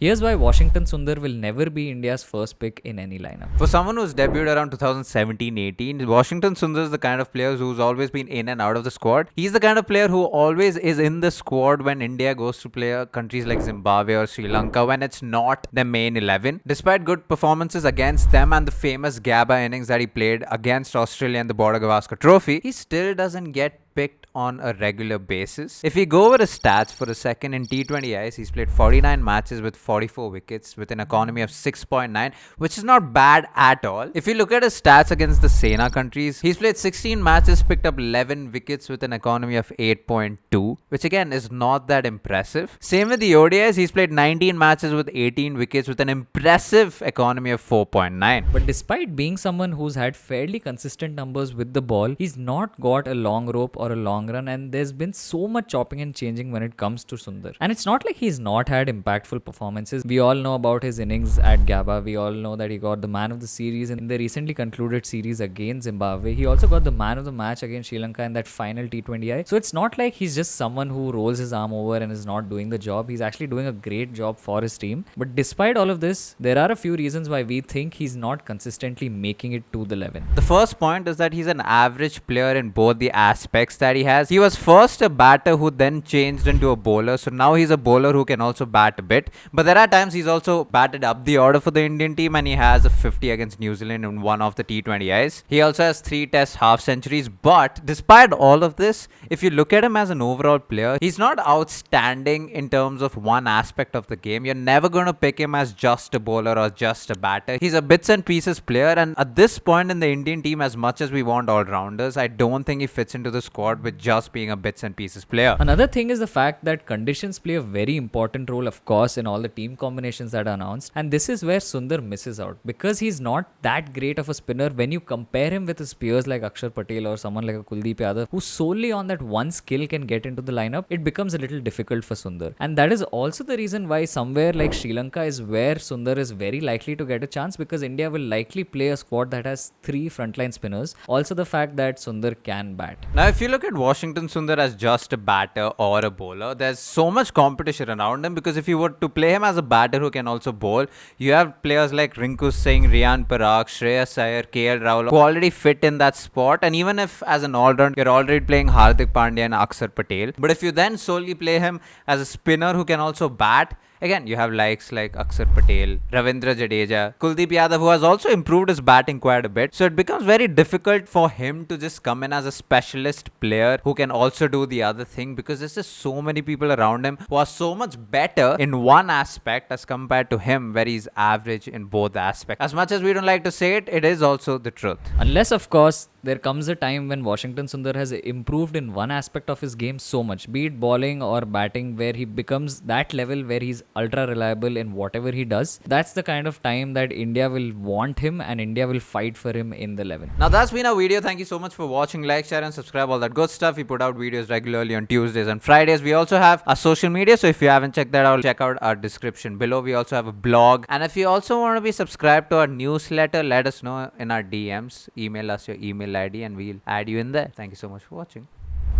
Here's why Washington Sundar will never be India's first pick in any lineup. For someone who's debuted around 2017-18, Washington Sundar is the kind of player who's always been in and out of the squad. He's the kind of player who always is in the squad when India goes to play countries like Zimbabwe or Sri Lanka when it's not the main 11. Despite good performances against them and the famous Gabba innings that he played against Australia in the Border Gavaskar Trophy, he still doesn't get picked on a regular basis. If we go over his stats for a second, in T20Is, he's played 49 matches with 44 wickets with an economy of 6.9, which is not bad at all. If you look at his stats against the Sena countries, he's played 16 matches, picked up 11 wickets with an economy of 8.2, which again is not that impressive. Same with the ODIs, he's played 19 matches with 18 wickets with an impressive economy of 4.9. But despite being someone who's had fairly consistent numbers with the ball, he's not got a long rope or a long run, and there's been so much chopping and changing when it comes to Sundar. And it's not like he's not had impactful performances. We all know about his innings at Gabba. We all know that he got the man of the series in the recently concluded series against Zimbabwe. He also got the man of the match against Sri Lanka in that final T20I. So it's not like he's just someone who rolls his arm over and is not doing the job. He's actually doing a great job for his team. But despite all of this, there are a few reasons why we think he's not consistently making it to the 11. The first point is that he's an average player in both the aspects that he has. He was first a batter who then changed into a bowler, so now he's a bowler who can also bat a bit. But there are times he's also batted up the order for the Indian team, and he has a 50 against New Zealand in one of the T20Is. He also has 3 test half centuries. But despite all of this, if you look at him as an overall player, he's not outstanding in terms of one aspect of the game. You're never going to pick him as just a bowler or just a batter. He's a bits and pieces player, and at this point in the Indian team, as much as we want all-rounders, I don't think he fits into the squad with just being a bits and pieces player. Another thing is the fact that conditions play a very important role, of course, in all the team combinations that are announced, and this is where Sundar misses out because he's not that great of a spinner when you compare him with his peers like Akshar Patel or someone like a Kuldeep Yadav who solely on that one skill can get into the lineup. It becomes a little difficult for Sundar, and that is also the reason why somewhere like Sri Lanka is where Sundar is very likely to get a chance, because India will likely play a squad that has 3 frontline spinners. Also the fact that Sundar can bat. Now if you look at Washington Sundar as just a batter or a bowler, there's so much competition around him, because if you were to play him as a batter who can also bowl, you have players like Rinku Singh, Riyan Parag, Shreyas Iyer, KL Rahul who already fit in that spot. And even if as an all-round you're already playing Hardik Pandya and Akshar Patel, but if you then solely play him as a spinner who can also bat, again, you have likes like Akshar Patel, Ravindra Jadeja, Kuldeep Yadav, who has also improved his batting quite a bit. So it becomes very difficult for him to just come in as a specialist player who can also do the other thing, because there's just so many people around him who are so much better in one aspect as compared to him, where he's average in both aspects. As much as we don't like to say it, it is also the truth. Unless, of course, there comes a time when Washington Sundar has improved in one aspect of his game so much, be it bowling or batting, where he becomes that level where he's ultra reliable in whatever he does. That's the kind of time that India will want him and India will fight for him in the 11. Now that's been our video. Thank you so much for watching. Like, share and subscribe, all that good stuff. We put out videos regularly on Tuesdays and Fridays. We also have our social media, so if you haven't checked that out, check out our description below. We also have a blog, and if you also want to be subscribed to our newsletter, let us know in our DMs. Email us your email ID and we'll add you in there. Thank you so much for watching.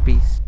Peace.